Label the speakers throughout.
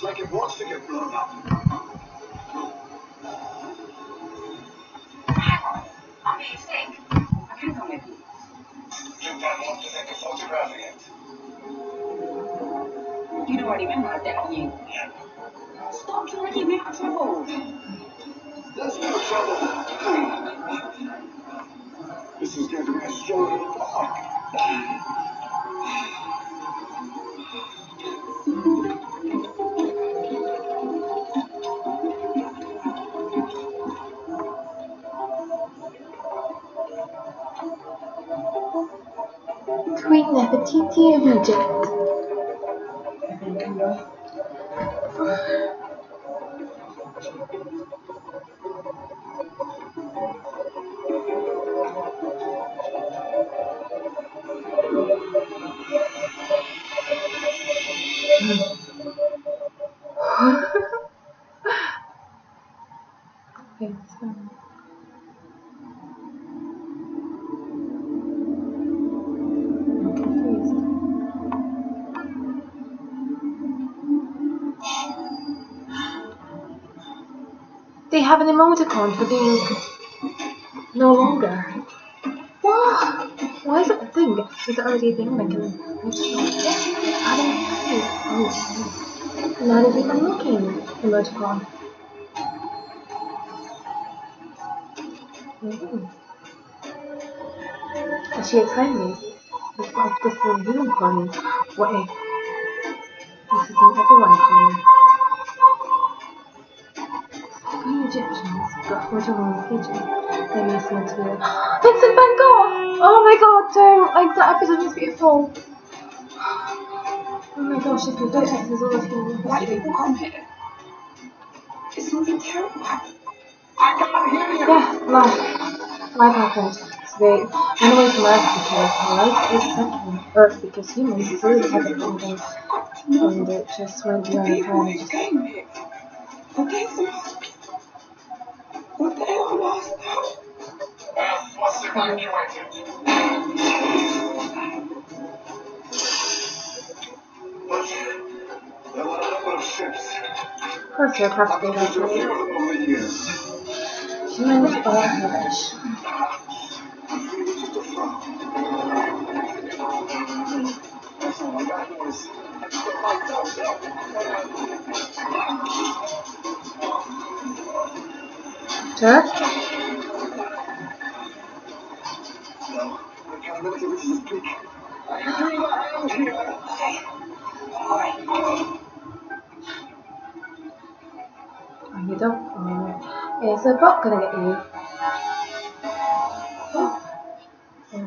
Speaker 1: It's like it wants to get blown up.
Speaker 2: Hang on. I made a mistake. I can't come with you.
Speaker 1: You don't want to think of photographing it.
Speaker 2: You'd already been right there, hadn't you?
Speaker 1: Yeah.
Speaker 2: Stop trying to keep me out of trouble.
Speaker 1: There's no trouble. This is going to be a stroll in the park.
Speaker 3: Queen Nefertiti of Egypt. Okay, so. I'm confused. They have an emoticon for being no longer. What? Why is it a thing? Is it already a thing? Like, not even unlocking emoticon. Is she excited me? This is a unicorn. What if this is an everyone coin? The Egyptians got a photo on the pigeon. Maybe it's meant to be Vincent van Gogh! Oh my god, don't! Like, that episode was beautiful. Oh my gosh, this is all of here.
Speaker 2: Why do people come here? Is something terrible happening?
Speaker 1: I can't hear you.
Speaker 3: Yeah, life happened. So they went away from Earth because life is happening. Earth because humans really haven't done things. And it just went beyond the
Speaker 2: People
Speaker 3: time.
Speaker 2: who came here. Who gave them hope? What they all lost now?
Speaker 1: Earth was evacuated. But there were a number of ships.
Speaker 3: Of course, there have to be
Speaker 1: I've been to a few
Speaker 3: evacuated.
Speaker 1: of them over the years.
Speaker 3: Humans are rubbish.
Speaker 1: I'm feeling just a frown. That's all I got was the lights out there.
Speaker 3: Sure?
Speaker 1: No, I can't let you speak. I feel around here.
Speaker 2: Okay. Alright.
Speaker 3: Oh, you don't? Is a bot gonna get you?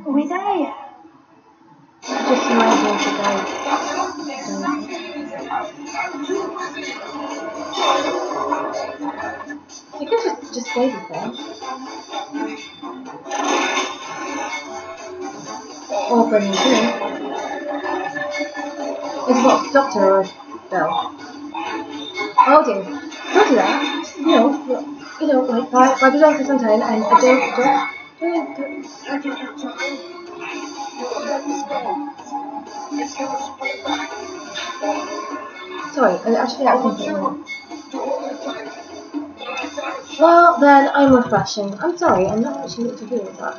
Speaker 2: Are we there yet?
Speaker 3: Just imagine if you guys. You can just stay with them. Or bring you in. Is what Doctor or Bell? Oh dear. Don't do that. You know, like by the doctor sometime and don't. Sorry, actually I think well then I'm refreshing. I'm sorry, I'm not actually what to do with that.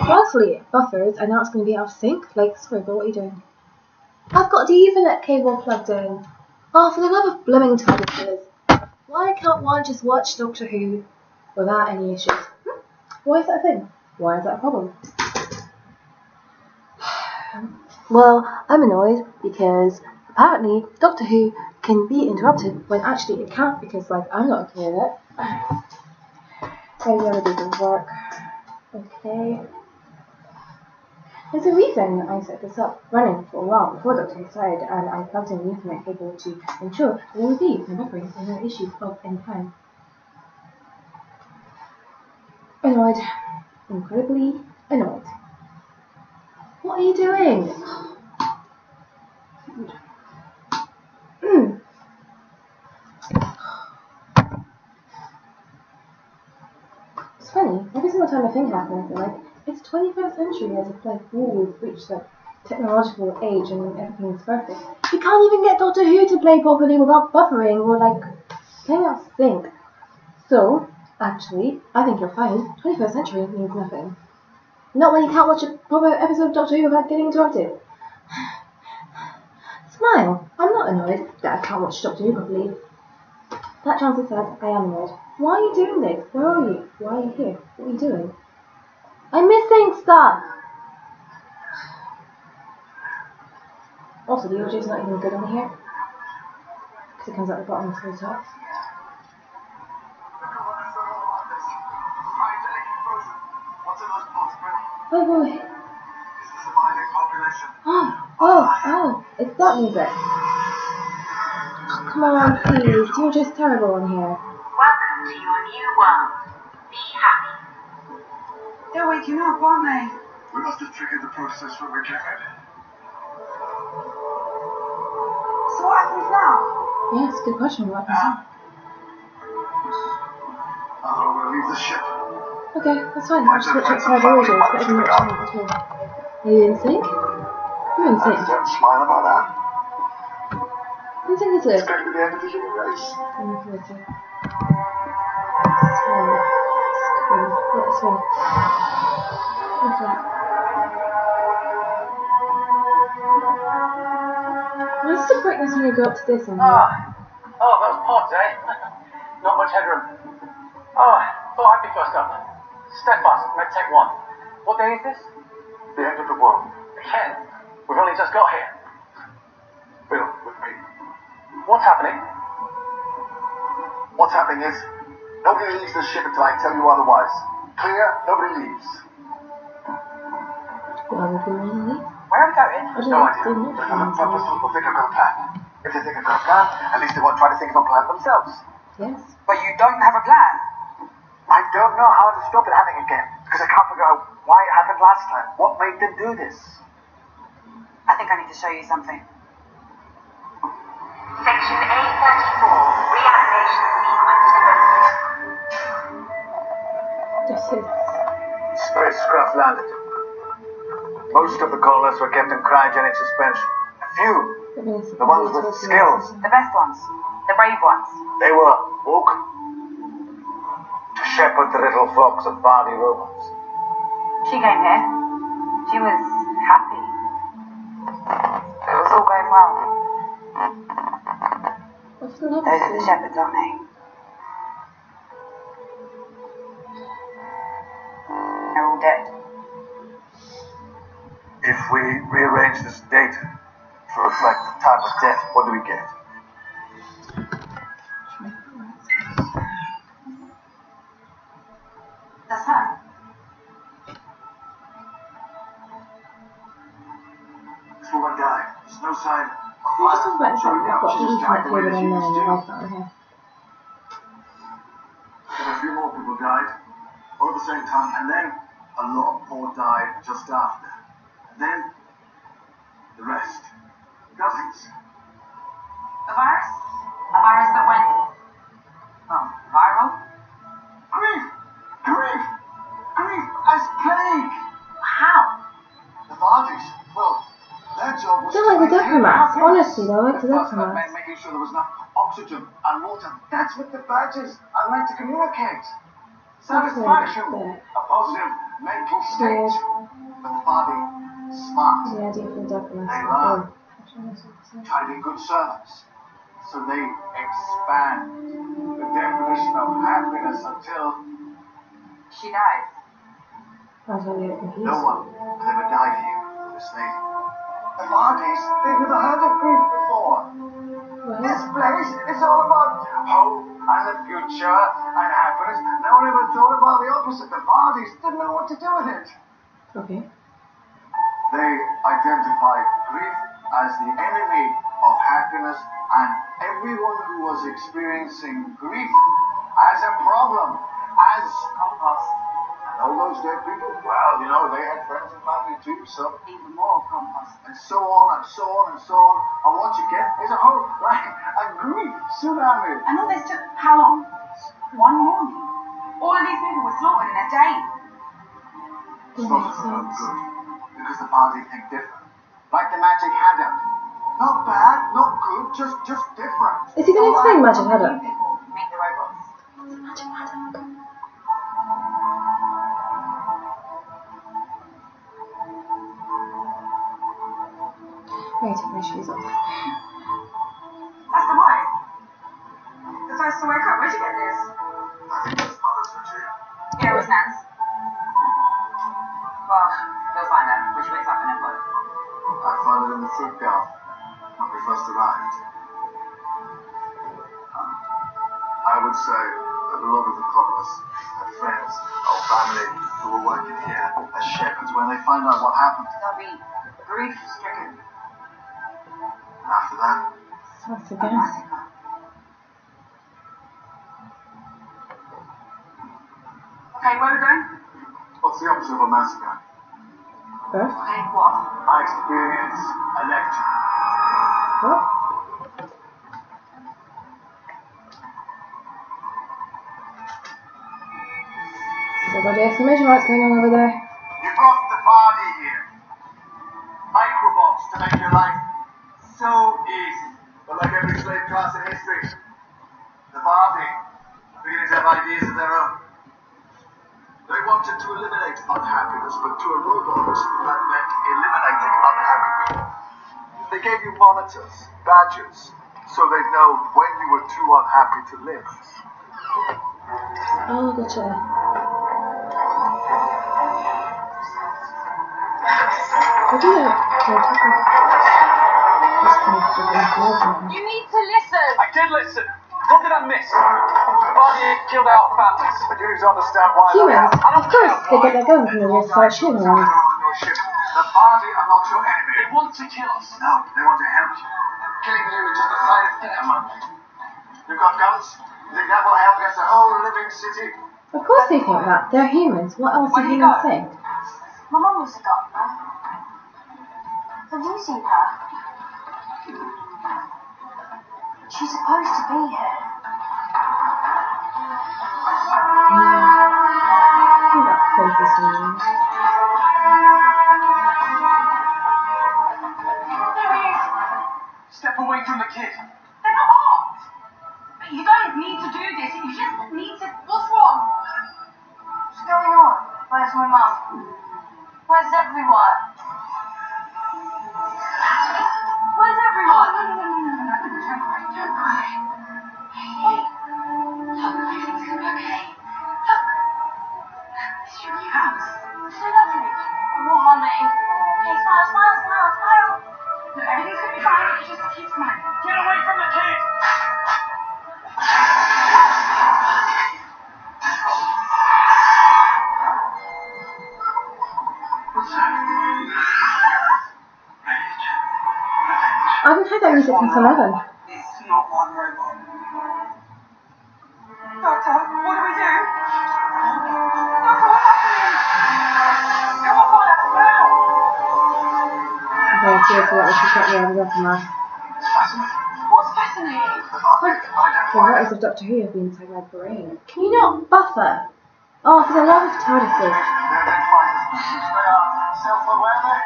Speaker 3: Firstly, buffers, and now it's going to be out of sync. Like, sorry, but what are you doing? I've got the Ethernet cable plugged in. Oh, for the love of blooming Tigers. Why can't one just watch Doctor Who without any issues? Why is that a thing? Why is that a problem? Well, I'm annoyed because apparently Doctor Who can be interrupted when actually it can't because, like, I'm not okay with it. So the other doesn't work. Okay. There's a reason I set this up running for a while before Doctor Who started, and I plugged in the Ethernet cable to ensure that there would be no buffering and no issues of any kind. Annoyed. Incredibly annoyed. What are you doing? It's funny, every single time a thing happens, they're like, it's 21st century as if like, ooh, we've reached like technological age and everything's perfect. You can't even get Doctor Who to play properly without buffering or like playing out sync. So, actually, I think you're fine. 21st century means nothing. Not when you can't watch a proper episode of Doctor Who without getting interrupted. Smile. I'm not annoyed that I can't watch Doctor Who properly. That chance said, I am annoyed. Why are you doing this? Where are you? Why are you here? What are you doing? I'm missing stuff! Also, the audio's not even good on here. Because it comes out the bottom instead of the top. Oh boy. Oh, it's that music. Come on, please. You're just terrible on here.
Speaker 4: Welcome to your new world. Be happy.
Speaker 2: They're waking up, aren't they?
Speaker 1: We must have triggered the process when we came in.
Speaker 2: So what happens now?
Speaker 3: Yeah, it's a good question. What happens
Speaker 1: I thought we were leave the ship.
Speaker 3: now? Okay, that's fine. I'll just switch outside the audio. It's better than watching it at all. Are you in sync? You're in sync.
Speaker 1: Don't smile about that.
Speaker 3: In sync is good.
Speaker 1: It's going to be the end of the human race.
Speaker 3: I'm looking at it. Swan. Scream. What is swan? What's that? What's the brightness when you go up to this on here?
Speaker 5: Oh, those pods, eh? Not much headroom. Oh, thought I'd be first up. Steadfast, medtech 1. What day is this?
Speaker 1: The end of the world.
Speaker 5: Ken, we've only just got here.
Speaker 1: Bill, with me.
Speaker 5: What's happening?
Speaker 1: What's happening is, nobody leaves the ship until I tell you otherwise. Clear? Nobody leaves.
Speaker 3: Why would we want to leave?
Speaker 5: Where are we going?
Speaker 3: I don't
Speaker 1: No
Speaker 3: know.
Speaker 1: idea.
Speaker 3: They're not
Speaker 1: If
Speaker 3: plans,
Speaker 1: purpose people think I've got a plan. If they think I've got a plan, at least they won't try to think of a plan themselves.
Speaker 3: Yes.
Speaker 2: But you don't have a plan.
Speaker 1: I don't know how to stop it happening again, because I can't figure out why it happened last time. What made them do this?
Speaker 2: I think I need to show you something.
Speaker 4: Section 834. Reanimation sequence developed.
Speaker 3: This is.
Speaker 1: Spacecraft landed. Most of the colonists were kept in cryogenic suspension. A few, the ones with skills,
Speaker 2: The best ones. The brave ones.
Speaker 1: they were woke to shepherd the little flocks of Vardy robots.
Speaker 2: She came here. She was happy. It was all going well.
Speaker 3: What's the love
Speaker 2: Those are the
Speaker 3: story?
Speaker 2: shepherds, aren't they? They're all dead.
Speaker 1: If we rearrange this data to reflect the time of death, what do we get?
Speaker 2: That's her.
Speaker 1: This woman died. There's no sign.
Speaker 3: We just talked about the fact that I've got the internet here and then and Wi-Fi on here.
Speaker 1: Then a few more people died, all at the same time, and then a lot more died just after. And then the rest. Dozens.
Speaker 2: A virus? A virus that went viral?
Speaker 1: Grief! Grief! Grief as plague!
Speaker 2: How?
Speaker 1: The Vardis, well, their job was
Speaker 3: They're like the
Speaker 1: to maintain
Speaker 3: diplomats.
Speaker 1: happiness.
Speaker 3: Honestly, they're like the
Speaker 1: First, that
Speaker 3: diplomats.
Speaker 1: meant making sure there was enough oxygen and water. That's what the badges are meant to communicate. Satisfaction,
Speaker 3: there.
Speaker 1: a positive mental state. But the Vardi, smart.
Speaker 3: The idea for the diplomats.
Speaker 1: They
Speaker 3: Oh.
Speaker 1: learn. Try to be good servants. So they expand the definition of happiness until
Speaker 2: She died.
Speaker 3: I was really confused.
Speaker 1: no one has ever died here for this lady. The Vardis, they've never heard of grief before. This
Speaker 3: Well,
Speaker 1: place is all about hope and the future and happiness. No one ever thought about the opposite. The Vardis didn't know what to do with it.
Speaker 3: okay.
Speaker 1: They identified grief as the enemy of happiness, and everyone who was experiencing grief as a problem, as
Speaker 2: Compost.
Speaker 1: and all those dead people, well, you know, they had friends and family too, so
Speaker 2: Even more compost.
Speaker 1: and so on and so on and so on. And what you get is a whole, like, a grief tsunami.
Speaker 2: And all this took how long? One morning. All of these people were slaughtered in a day.
Speaker 1: It's not for no good, because the party think different. like the magic haddock. Not bad, not good, just different.
Speaker 3: Is he going to explain magic haddock?
Speaker 2: People meet the robots.
Speaker 3: Magic haddock. I'm going to take my shoes off.
Speaker 2: That's the wife. The first to wake up. Where'd you get this?
Speaker 1: I think that's mother's for you.
Speaker 2: Yeah, it was Nan's. Well, you'll find out when she wakes up in her boat.
Speaker 1: I found it in the fruit garden when we first arrived. I would say that a lot of the colonists had friends or family who were working here as shepherds. When they find out what happened,
Speaker 2: They'll be grief-stricken.
Speaker 1: after that,
Speaker 3: That's again.
Speaker 2: Massacre. Okay, where are we going?
Speaker 1: what's the opposite of a massacre?
Speaker 3: Birth?
Speaker 2: Okay, what?
Speaker 1: I experience a lecture.
Speaker 3: What? So, what do you estimation what's going on over there?
Speaker 1: You brought the body here. Microbots to make your life so easy. But like every slave class in history, the body beginning to have ideas of their own. They wanted to eliminate unhappiness, but to a robot, that meant eliminating unhappy people. They gave you monitors, badges, so they'd know when you were too unhappy to live.
Speaker 3: Oh, gotcha. What do you
Speaker 2: You need to listen!
Speaker 5: I did listen. What did I miss? The body killed our families.
Speaker 1: But you need to understand why
Speaker 3: Humans, of course, they get their guns and they just start shooting
Speaker 1: The
Speaker 3: around.
Speaker 1: body are not your enemy.
Speaker 5: They want to kill us.
Speaker 1: No, they want to help you. Killing you is just a side of their You've got guns? You think that will help against the whole living city?
Speaker 3: Of course they think that. They're humans. What else do
Speaker 2: Where do you
Speaker 3: humans
Speaker 2: go?
Speaker 3: think?
Speaker 2: My mum was a doctor. Have you seen her? She's supposed to be here.
Speaker 3: Oh, that face is mean.
Speaker 5: Step away from the kid.
Speaker 2: They're not art. You don't need to do this. You just need to. What's wrong? What's going on? Where's my mum? Where's everyone? Where's everyone? Don't cry. Hey. Look, everything's gonna be okay. Look. It's your new house. It's so lovely. I want mummy. Okay, smile, smile, smile, smile. Look, everything's gonna be fine. You just keep smiling.
Speaker 5: Get away from the kid.
Speaker 1: What's that?
Speaker 3: I haven't heard that music since 11.
Speaker 1: It's not one robot.
Speaker 2: Doctor, what do we do? Doctor, what's happening? Come on, find us now!
Speaker 3: Okay, seriously, that was just like the other off the mask.
Speaker 2: What's fascinating?
Speaker 3: The writers of Doctor Who have been inside my brain. Can you not buffer? Oh, for the love of TARDISes.
Speaker 1: They identify as species. They are self-aware.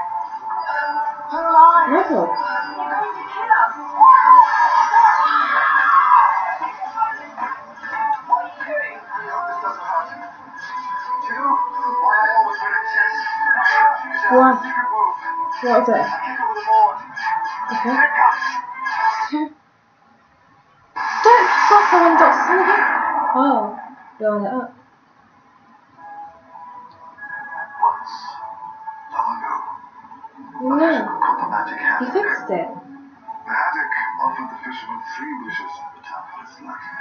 Speaker 1: They're alive.
Speaker 3: Rebel.
Speaker 2: They're going to kill us. What are you doing?
Speaker 1: I hope this doesn't hurt. Do you know why I always wear a chest? Because I
Speaker 3: Why?
Speaker 1: have a secret move.
Speaker 3: What is it?
Speaker 1: I kick over the board.
Speaker 3: Okay.
Speaker 1: Here it comes.
Speaker 3: Don't buffer when Doctor's talking. Oh, blowing it up.
Speaker 1: Once, long ago,
Speaker 3: No,
Speaker 1: called the magic
Speaker 3: he
Speaker 1: haddock.
Speaker 3: fixed it.
Speaker 1: The haddock offered the fisherman 3 wishes at the time of his life.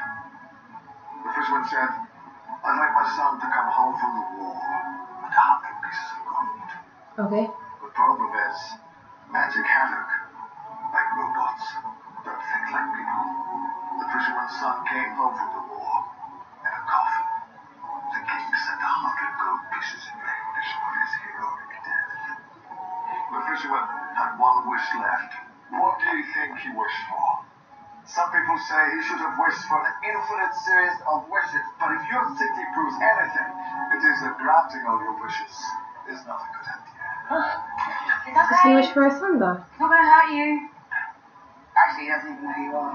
Speaker 1: The fisherman said, I'd like my son to come home from the war with 100 pieces of gold.
Speaker 3: Okay.
Speaker 1: The problem is, magic haddock, like robots, don't think like people. The fisherman's son came home from the war in a coffin. The king sent 100 gold pieces in recognition of his heroic death. The fisherman had 1 wish left. What do you think he wished for? Some people say he should have wished for an infinite series of wishes, but if your city proves anything, it is that granting all your wishes is not a good idea.
Speaker 2: It's
Speaker 3: Is he
Speaker 2: okay.
Speaker 3: wish for a thunder?
Speaker 2: It's not gonna hurt you.
Speaker 1: Actually, he hasn't even where you are.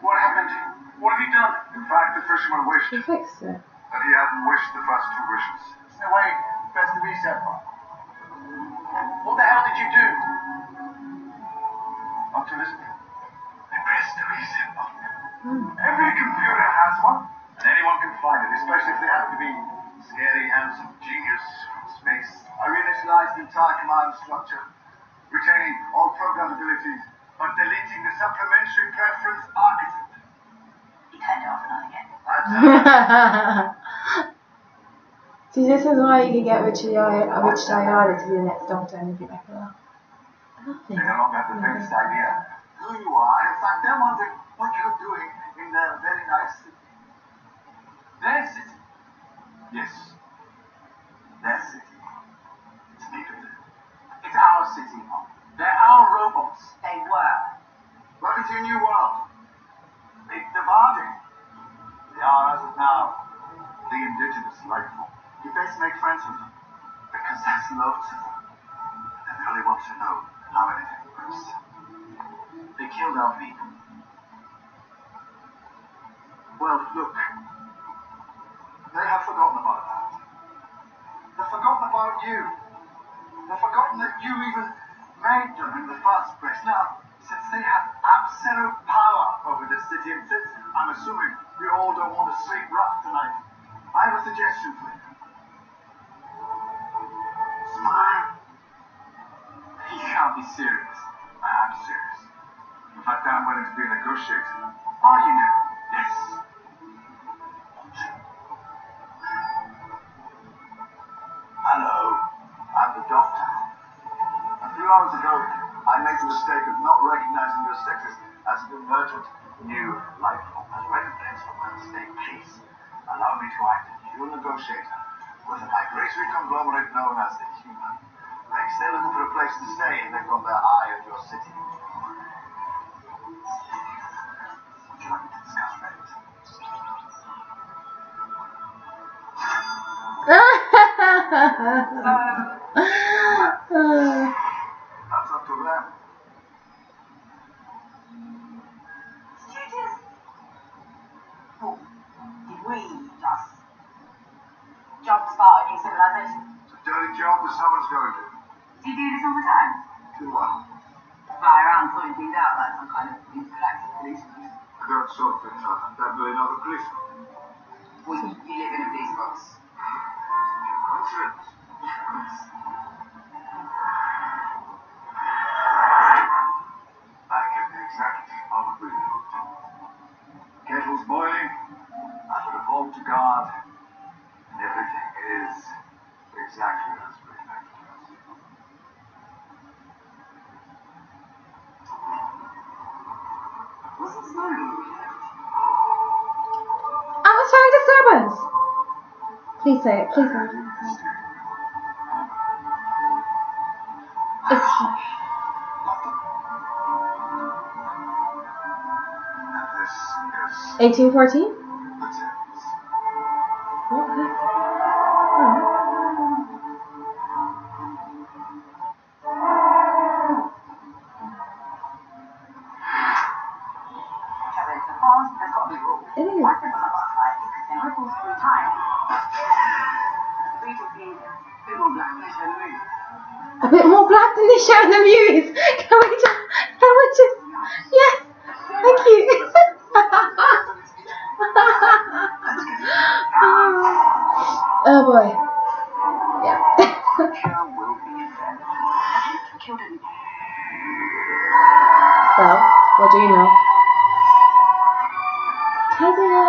Speaker 5: What happened? What have you done?
Speaker 1: In fact, the fisherman wished
Speaker 3: He fixed it.
Speaker 1: that he hadn't wished the first two wishes.
Speaker 5: No way. Press the reset button. What the hell did you do?
Speaker 1: Not to listen. They pressed the reset button.
Speaker 3: Hmm.
Speaker 1: Every computer has one, and anyone can find it, especially if they happen to be scary, handsome genius from space. I reinitialized the entire command structure, retaining all program abilities, but deleting the supplementary preference architect.
Speaker 2: You turned it off and on again.
Speaker 3: See, this is why you can get Richard Diana to be the next Doctor and it'd be like, oh,
Speaker 1: They no longer have the faintest idea who you are. In fact, they're wondering what you're doing in their very nice city. Their city? Yes. Their city. It's neither. It's our city, Mom. They're our robots.
Speaker 2: They were.
Speaker 1: Welcome to your new world. It's dividing. They are, as of now, the indigenous life form. You best make friends with them, because that's love to them. And they only want to know how anything works. They killed our people. Well, look. They have forgotten about that. They've forgotten about you. They've forgotten that you even made them in the first place. Now, since they have absolute power over this city, and since I'm assuming you all don't want to sleep rough tonight, I have a suggestion for you. Smile. You can't be serious. I am serious. In fact, I'm willing to be a negotiator. Are you now? Yes. Hello. I'm the doctor. A few hours ago, I made the mistake of not recognizing your status as an emergent new life form. As recompense for my mistake, please allow me to act as your negotiator with a migratory conglomerate known as the Human Race. They're looking for a place to stay, and they've got their eye on your city. Would you like me to discuss that? That's up to them.
Speaker 2: Oh, did we just jumpstart a new civilization?
Speaker 1: It's a dirty job that someone's going to.
Speaker 2: Do you do this all the time?
Speaker 1: Do what?
Speaker 2: Fly around sorting things out like some kind of intergalactic policeman.
Speaker 1: I don't sort things out. I'm definitely not a policeman.
Speaker 2: Well, you live in a police box.
Speaker 1: Coincidence. I get the exact opposite. Kettle's boiling. I've got a vault to guard. And everything is exactly as we expected.
Speaker 2: What's the story?
Speaker 3: Atmospheric disturbance! Please say it, please say it. It's
Speaker 1: And this is
Speaker 3: 1814?
Speaker 1: the Thames.
Speaker 3: Okay. Alright.
Speaker 2: Kevin, the past has got to be ruled.
Speaker 3: It is.
Speaker 2: Why does it look like it ripples through time? Regency, bit more black than show the movie.
Speaker 3: A bit more black than they show in the movies. Can we just, yes, thank you. Oh boy. Yeah.
Speaker 2: Cure will be fair. Have you killed any?
Speaker 3: Well, what do you know? Kezia.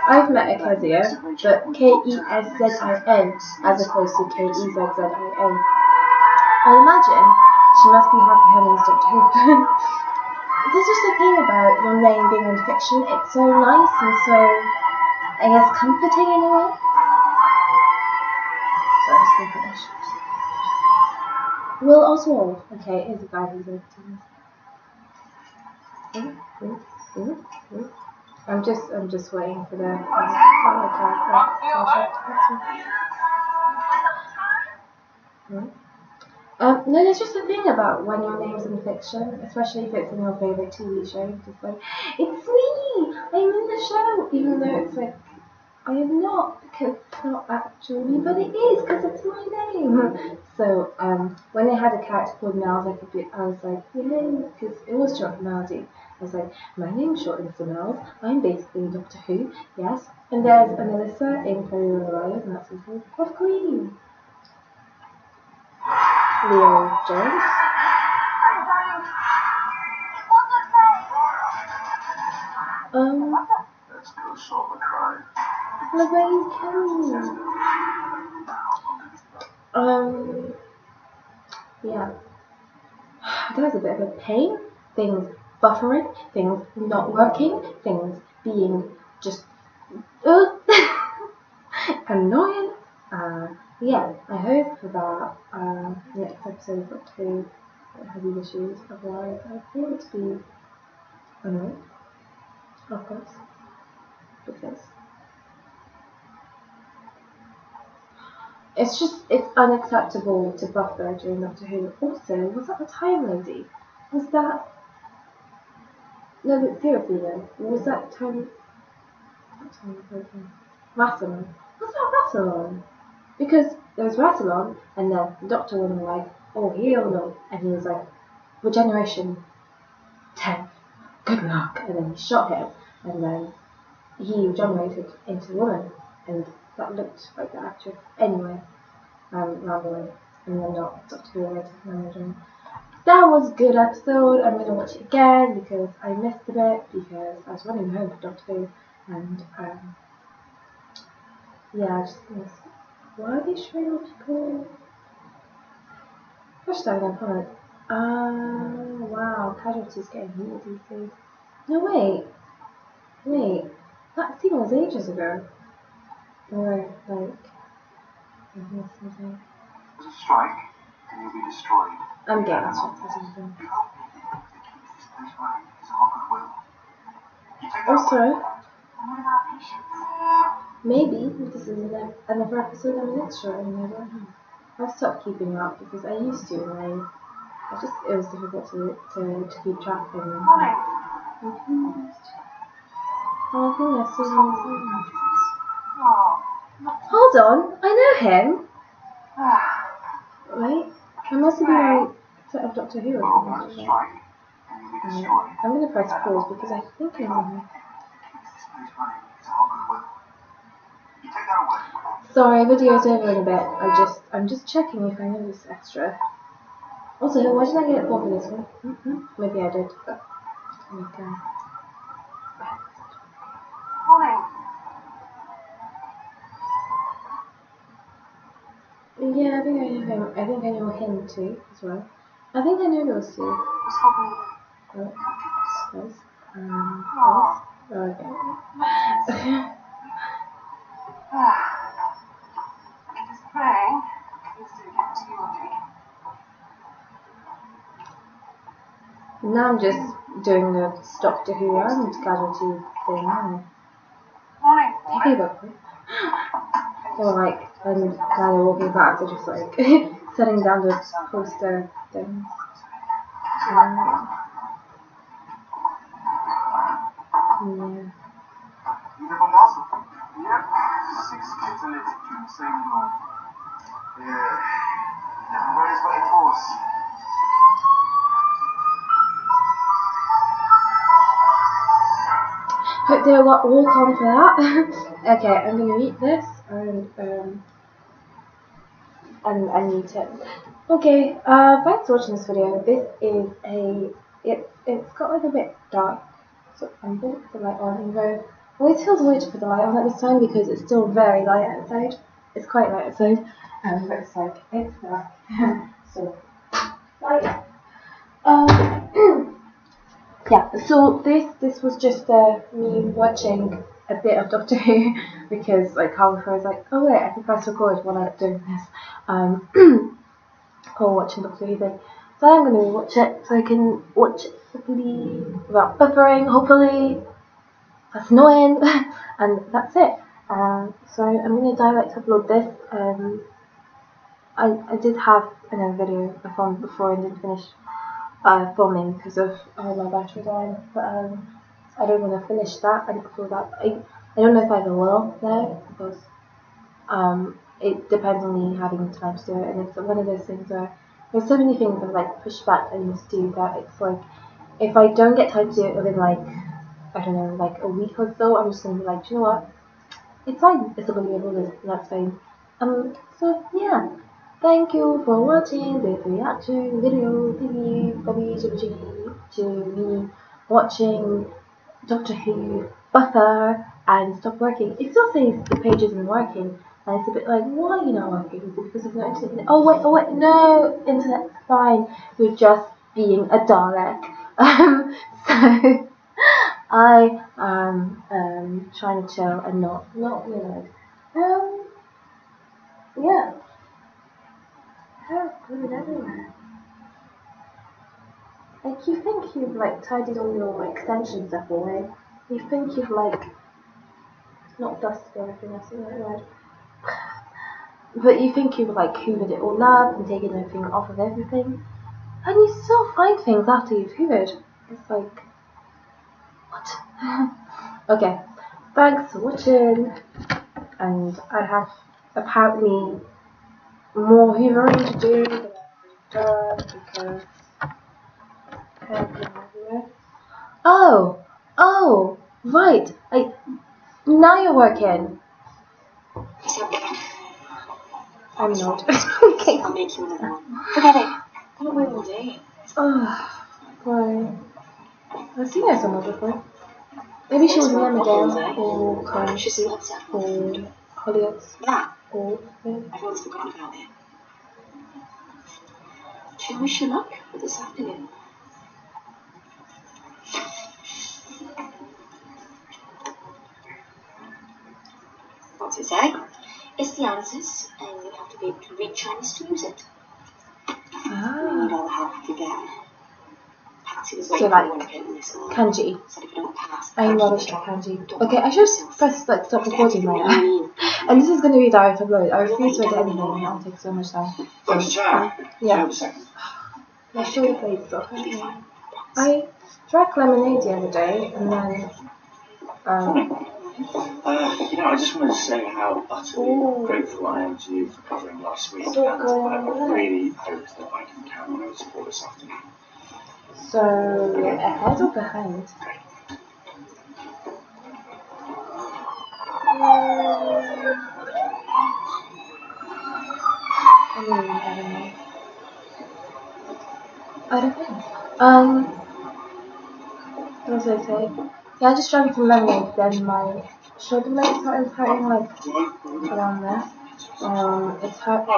Speaker 3: I've met a Kezia, but K-E-S-Z-I-N as opposed to K-E-Z-Z-I-N. I imagine she must be happy having Dr. Who. There's just a thing about your name being in fiction. It's so nice and so, I guess, comforting in a way. So I'm just thinking I should. Will Oswald. Okay, here's a guy who's over to me. I'm just waiting for the No, there's just a thing about when your name's in fiction, especially if it's in your favourite TV show. Just like, it's me! I'm in the show! Even though it's like, I am not, because it's not actually me, but it is, because it's my name. So, when they had a character called Miles, I was like, yay, because it was short for Melody. I was like, my name's shortened to Miles, I'm basically Doctor Who, yes. And there's a Melissa in Chloe Rise, and that's also of Green. Leo Jones.
Speaker 2: I'm dying. What was it?
Speaker 1: Let's go solve the crime.
Speaker 3: Lorraine Kelly. Yeah. That was a bit of a pain. Things buffering, things not working, things being just annoying. Yeah, I hope that next episode of Doctor Who has these issues. Otherwise, I feel to be annoyed, of course, because it's unacceptable to buffer during Doctor Who. Also, was that the Time Lady? Was that... No, but seriously though, was that Time... Not Time Lady. Rassilon. Was that Rassilon? Because there was Rassilon, and then the Doctor was like, oh, he'll know. And he was like, regeneration 10. Good luck. And then he shot him, and then he regenerated into a woman. And that looked like the actress anyway. Ramble, and then not Doctor Who later managing. That was a good episode. I'm gonna watch it again because I missed a bit because I was running home for Doctor Who, and yeah, I just missed. Why are they showing off people? Hashtag on comment. Wow, casualties getting heated these days. No, wait, that scene was ages ago. Or like.
Speaker 1: There's a strike, and you'll be destroyed.
Speaker 3: I'm getting distracted. Also,
Speaker 2: And what about patience?
Speaker 3: maybe this is another episode of an extra, and I don't know. I've stopped keeping up because I used to, and it was difficult to keep track of them.
Speaker 2: Morning.
Speaker 3: Oh, I think that's so nice.
Speaker 2: Oh.
Speaker 3: Hold on, I know him.
Speaker 2: Ah.
Speaker 3: Right? I must have been on set of Doctor Who or something like that.
Speaker 1: Strike, and you'll be destroyed.
Speaker 3: I'm going to press pause because I think I know him.
Speaker 1: You take that away.
Speaker 3: Sorry, video's over in a bit. I'm just checking if I know this extra. Also, why did I get it for this one? Maybe I did, but okay.
Speaker 2: Morning.
Speaker 3: Yeah, I think I know him. I think I know him too, as well. I think I know those two.
Speaker 2: Was hoping
Speaker 3: Oh, yes.
Speaker 2: Aw.
Speaker 3: Yes. Oh, okay.
Speaker 2: I'm just praying instead of getting to you all day.
Speaker 3: Now I'm just doing the Doctor Who and casualty thing. And
Speaker 2: Morning.
Speaker 3: hey, Doctor. Or like, and kind of walking back, so just like setting down the poster things. Yeah.
Speaker 1: Uniform also? Yep. 6 kids in it from the same room. Yeah. Never raised by force.
Speaker 3: Hope they were all calm for that. Okay, I'm gonna read this and I need to. Okay, thanks for watching this video. This is it's got like a bit dark, so I'm gonna put the light on, even though it always feels weird to put the light on at this time because it's still very light outside. It's quite light outside, but it's like it's dark, so light. Yeah, so this was just me watching a bit of Doctor Who because like halfway through I was like, oh wait, I can press record while I'm doing this. Or watching Doctor Who thing. So I'm gonna rewatch it so I can watch it properly without buffering, hopefully. That's annoying. And that's it. So I'm gonna direct upload this I did have another video I filmed before and didn't finish filming because of my battery dying. But I don't want to finish that. And before that, I don't know if I ever will though, because it depends on me having time to do it. And it's one of those things where there's so many things I've like pushed back I need to do that it's like if I don't get time to do it within like I don't know like a week or so, I'm just gonna be like, you know what? It's fine. It's not gonna be able to. That's fine. So yeah. Thank you for watching this reaction video to me watching Doctor Who Buffer and stop working. It still says the page isn't working, and it's a bit like, why are you not working? Is it because there's no internet? Oh wait, no, internet's fine. You're just being a Dalek. So I am trying to chill and not yeah. Hair's glued everywhere. Like you think you've like tidied all your extension stuff away. You think you've like not dusted everything, that's the right word. But you think you've like hoovered it all up and taken everything off of everything. And you still find things after you've hoovered. It's like what? Okay. Thanks for watching. And I have apparently more hoovering to do than I've done because oh, right. Now you're working. I'm not. Okay.
Speaker 2: I'll make you another one. Forget it. I don't wait all day.
Speaker 3: Oh, why? I've seen her somewhere before. Maybe she was in Emmerdale or Currency or Hollyoaks or
Speaker 2: Everyone's forgotten about it. Should wish you luck for this afternoon. What's it say? It's the answers, and you have to be able to read Chinese to use it. You need all the help you get. Patsy was waiting for you when I came in this morning.
Speaker 3: Kanji.
Speaker 2: Said if you don't pass,
Speaker 3: I'm rubbish at kanji. Okay, I should press like stop recording right now. And this is going to be direct upload. I refuse to edit anything. It'll take so much time. So, yeah. Let's show you play stuff. I drank lemonade the other day and then
Speaker 6: I just wanted to say how utterly grateful I am to you for covering last week, and I really hope that I can count on your support this afternoon.
Speaker 3: So, ahead or behind? I don't know. I don't know. What was I saying? Yeah, I just drank some lemonade, then my shoulder blade started hurting like around there. It's hurt for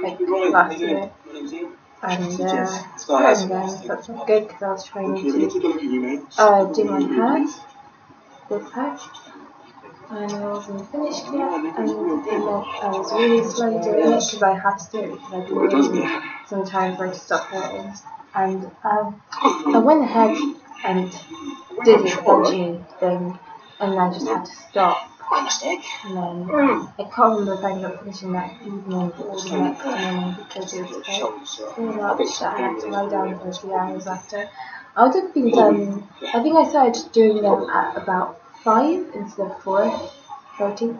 Speaker 3: like last year. And it's hurting then, so that's not good because I was trying to do my hair this hair. And I wasn't finished yet, and I was really slow doing it because I had to do it because I'd been waiting some time for it to stop hurting. And I went ahead and did the extension thing, and I just had to stop. And then I can't remember if I ended up finishing that evening or the next morning because it was so much that I had to lie down for a few hours after. I would have been done, I think I started doing them at about 5 instead of 4:30.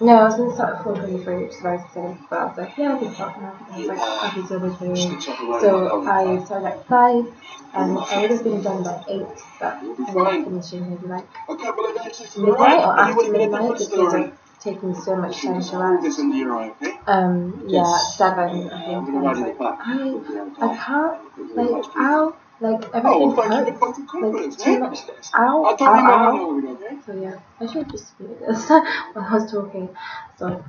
Speaker 3: No, I was going to start at 4:23, which is very silly, but I was like, yeah, I can start now. I was like, okay, so we're doing. So I started at 5, and I would have been done by 8, but I ended up finishing maybe like midnight or after midnight because of taking so much time to rest. Yeah, 7, I think. And I was like, I can't, like, ow. Like, everything hurts, like, too much, ow. So yeah, I should just do this when I was talking. So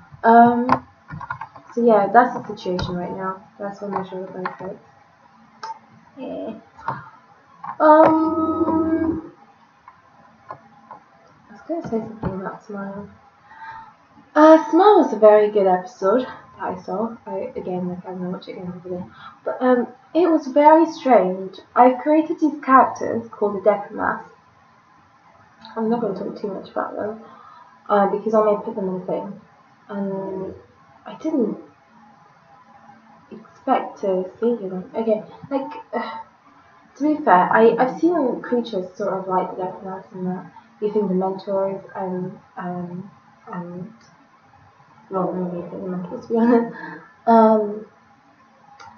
Speaker 3: yeah, that's the situation right now. That's when my shoulder blade hurts. Yeah. I was gonna say something about Smile. Smile was a very good episode that I saw. I'm gonna watch it again today. But it was very strange. I've created these characters called the Decomas. I'm not going to talk too much about them because I may put them in a thing. And I didn't expect to see, you know. Okay, like, to be fair, I've seen creatures sort of like the Death and that. You think the mentors and well, maybe the mentors, to be honest.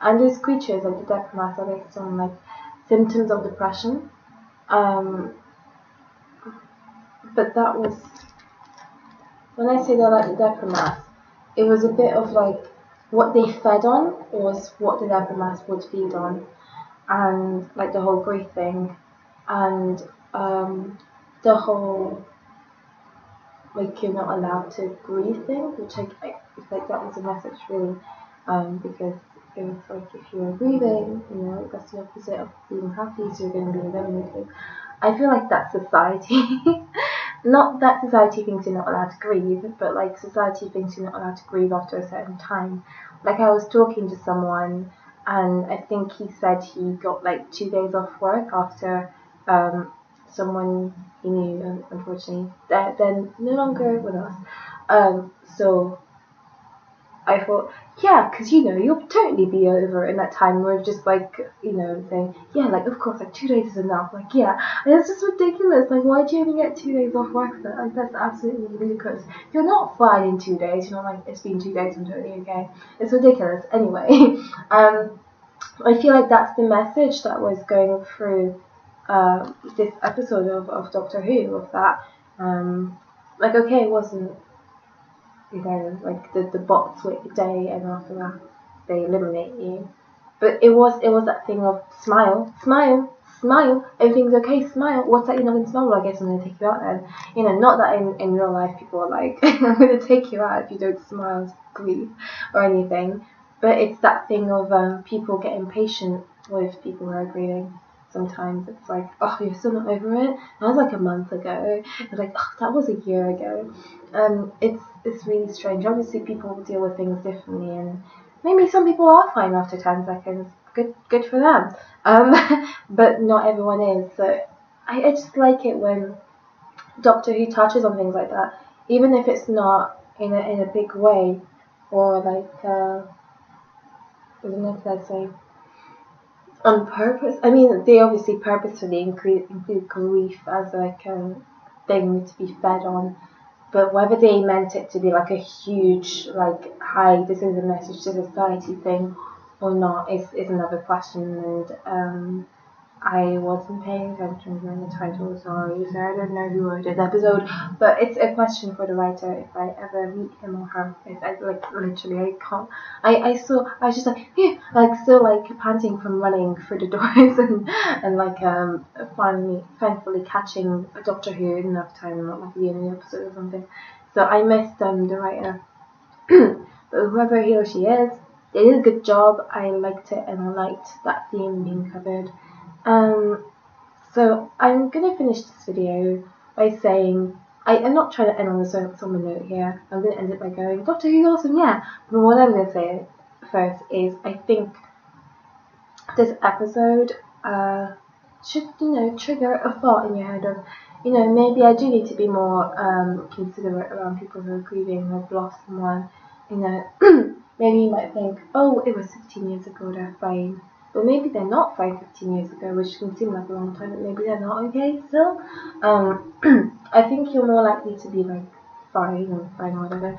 Speaker 3: And these creatures like the Death Mass are based on like symptoms of depression. But that was, when I say they're like the Death Mass, it was a bit of like what they fed on was what the Death Mass would feed on, and like the whole grief thing, and the whole like you're not allowed to grieve thing, which it's like that was a message really, because it was like if you're grieving, you know, that's the opposite of being happy, so you're going to be eliminated. I feel like that's society. Not that society thinks you're not allowed to grieve, but like society thinks you're not allowed to grieve after a certain time. Like I was talking to someone, and I think he said he got like 2 days off work after someone he knew, unfortunately, they're no longer with us. So I thought, yeah, because you know, you'll totally be over in that time where just like, you know, saying, yeah, like of course, like 2 days is enough, like yeah, and it's just ridiculous. Like, why do you only get 2 days off work for that? Like, that's absolutely ridiculous. If you're not fine in 2 days, you're not like it's been 2 days, I'm totally okay. It's ridiculous. Anyway, I feel like that's the message that was going through this episode of Doctor Who, of that, like okay, it wasn't, you know, like the bots wait a day and after that they eliminate you. But it was that thing of smile, smile, smile, everything's okay, smile. What's that, you're not gonna smile? Well, I guess I'm gonna take you out then. You know, not that in real life people are like, I'm gonna take you out if you don't smile, grieve, or anything. But it's that thing of people get impatient with people who are grieving. Sometimes it's like, oh, you're still not over it? That was like a month ago. It's like, oh, that was a year ago. It's really strange. Obviously, people deal with things differently, and maybe some people are fine after 10 seconds. Good for them. But not everyone is. So I just like it when Doctor Who touches on things like that, even if it's not in a big way, or like I don't know if I'd say on purpose. I mean, they obviously purposefully include grief as like a thing to be fed on, but whether they meant it to be like a huge, like, hi, this is a message to society thing or not is another question. And I wasn't paying attention during the title, sorry, so I don't know who wrote this episode, but it's a question for the writer if I ever meet him or her. I like, literally, I can't, I was just like, yeah, like, still, like, panting from running through the doors, and like, thankfully catching a Doctor Who in enough time, not like the end of the episode or something, so I missed the writer, but whoever he or she is, they did a good job. I liked it, and I liked that theme being covered. So I'm gonna finish this video by saying I'm not trying to end on a somber note here. I'm gonna end it by going, Doctor Who's awesome, yeah. But what I'm gonna say first is I think this episode should, you know, trigger a thought in your head of, you know, maybe I do need to be more considerate around people who are grieving or have lost someone. You know, maybe you might think, oh, it was 15 years ago, they're fine. But maybe they're not fine 15 years ago, which can seem like a long time, but maybe they're not okay still. I think you're more likely to be like fine or whatever,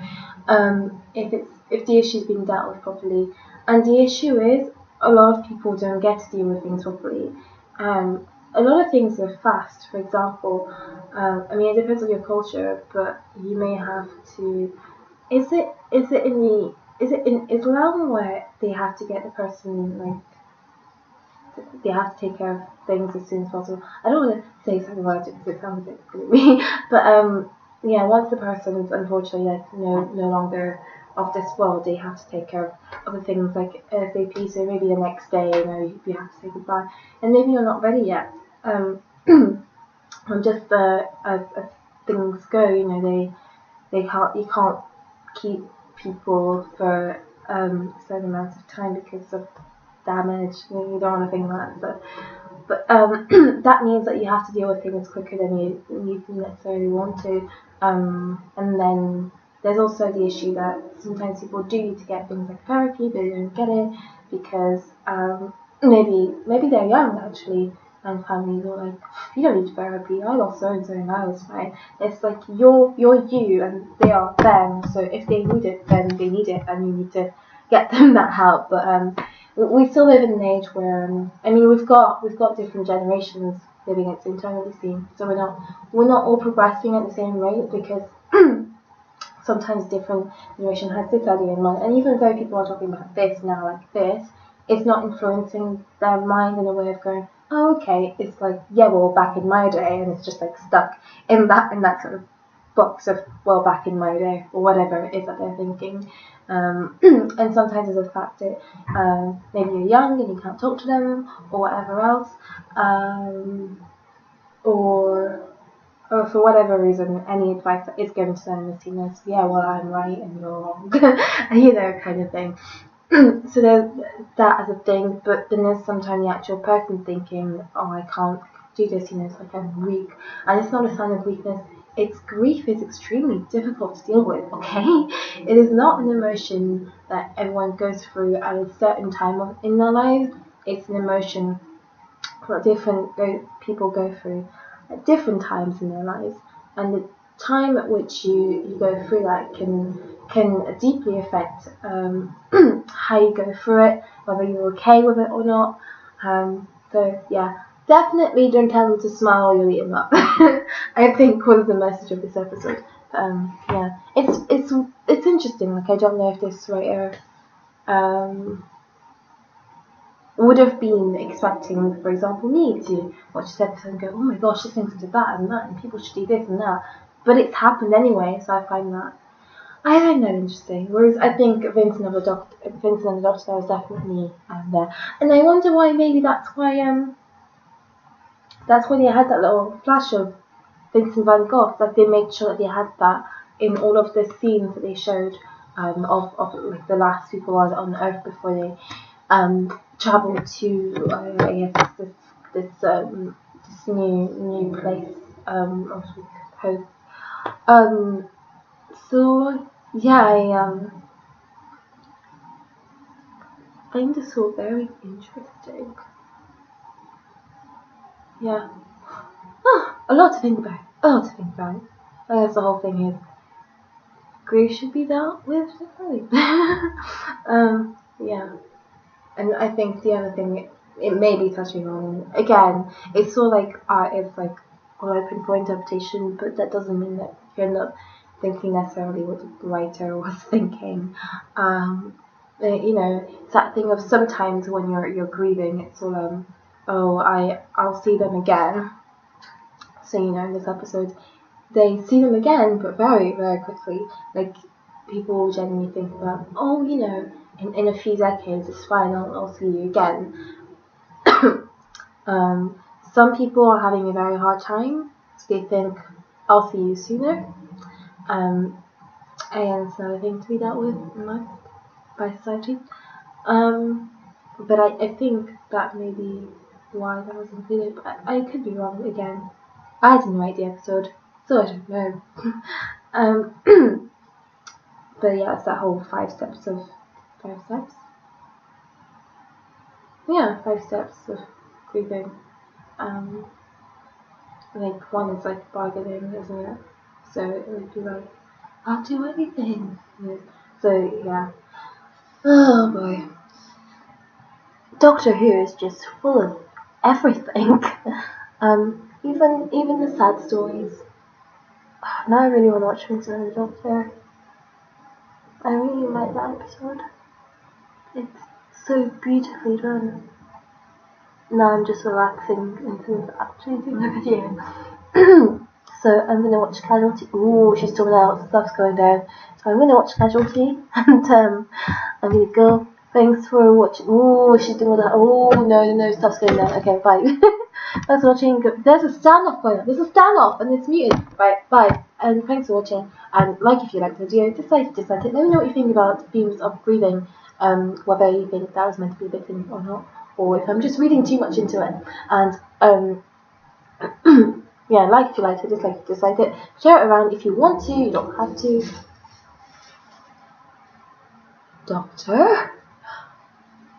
Speaker 3: if the issue's being dealt with properly. And the issue is, a lot of people don't get to deal with things properly. A lot of things are fast. For example, I mean, it depends on your culture, but you may have to. Is it in Islam where they have to get the person, like, they have to take care of things as soon as possible? I don't want to say something about it because it sounds a bit gloomy, but yeah, once the person's unfortunately like no longer of this world, they have to take care of other things like ASAP. So maybe the next day, you know, you have to say goodbye, and maybe you're not ready yet. And just as things go, you know, you can't keep people for certain amounts of time because of damage. You don't want to think that. But that means that you have to deal with things quicker than you necessarily want to. And then there's also the issue that sometimes people do need to get things like therapy, but they don't get it because maybe they're young actually, and families are like, you don't need therapy. I lost so and so, and I was fine. It's like you're you, and they are them. So if they need it, then they need it, and you need to get them that help. But we still live in an age where we've got different generations living at the same time, obviously. So we're not all progressing at the same rate, because sometimes different generation has this idea in mind, and even though people are talking about this now like this, it's not influencing their mind in a way of going, oh, okay, it's like, yeah, well, back in my day, and it's just like stuck in that sort of box of, well, back in my day, or whatever it is that they're thinking. And sometimes it's the fact that maybe you're young and you can't talk to them, or whatever else, or for whatever reason, any advice that is given to them is seen as, yeah, well, I'm right and you're wrong, kind of thing. So there's that as a thing, but then there's sometimes the actual person thinking, oh, I can't do this, it's like I'm weak. And it's not a sign of weakness. Grief is extremely difficult to deal with, okay? It is not an emotion that everyone goes through at a certain time in their lives. It's an emotion that different people go through at different times in their lives. And the time at which you go through that can deeply affect how you go through it, whether you're okay with it or not. So yeah, definitely don't tell them to smile while you eat them up. I think was the message of this episode. Yeah, it's interesting. Like, I don't know if this writer would have been expecting, for example, me to watch this episode and go, oh my gosh, this thinks into that and that, and people should do this and that. But it's happened anyway, so I find that interesting. Whereas I think Vincent and the Doctor was definitely there, and I wonder why. Maybe that's why they had that little flash of Vincent van Gogh. Like, they made sure that they had that in all of the scenes that they showed of like the last people on Earth before they traveled to I guess this new place of hope. So yeah, I find this all very interesting. Yeah. A lot to think about. I guess the whole thing is grief should be dealt with differently. Yeah. And I think the other thing it may be touching on, again, it's sort of like art is like open for interpretation, but that doesn't mean that you're not thinking necessarily what the writer was thinking. It's that thing of sometimes when you're grieving, it's all I'll see them again. So in this episode, they see them again, but very, very quickly. Like, people generally think about, in a few decades, it's fine, I'll see you again. Some people are having a very hard time, so they think, I'll see you sooner. And it's another thing to be dealt with in life by society. But I think that may be why that was included, but I could be wrong again. I didn't write the episode, so I don't know. But yeah, it's that whole 5 steps. Yeah, 5 steps of grieving. Like, one is like bargaining, isn't it? So it would be like, I'll do anything. So yeah. Oh boy. Doctor Who is just full of everything. Even the sad stories. Now I really want to watch Vincent and the Doctor. I really like that episode. It's so beautifully done. Now I'm just relaxing instead of actually doing the video. So I'm gonna watch Casualty. Ooh, she's talking about stuff's going down. So I'm gonna watch Casualty, and I'm gonna go. Thanks for watching. Ooh, she's doing all that. Oh no, stuff's going down. Okay, bye. Thanks for watching. There's a standoff going on. There's a standoff, and it's muted. Right, bye. And thanks for watching. And like if you liked the video, dislike it. Let me know what you think about themes of grieving. Whether you think that was meant to be a big thing or not, or if I'm just reading too much into it. And yeah, like if you liked it, dislike it. Share it around if you want to. You don't have to. Doctor?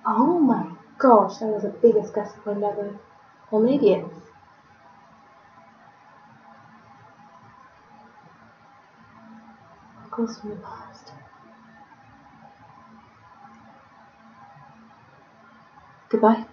Speaker 3: Oh my gosh, that was the biggest gust of wind ever. Or maybe it's... Echoes from the past. Goodbye.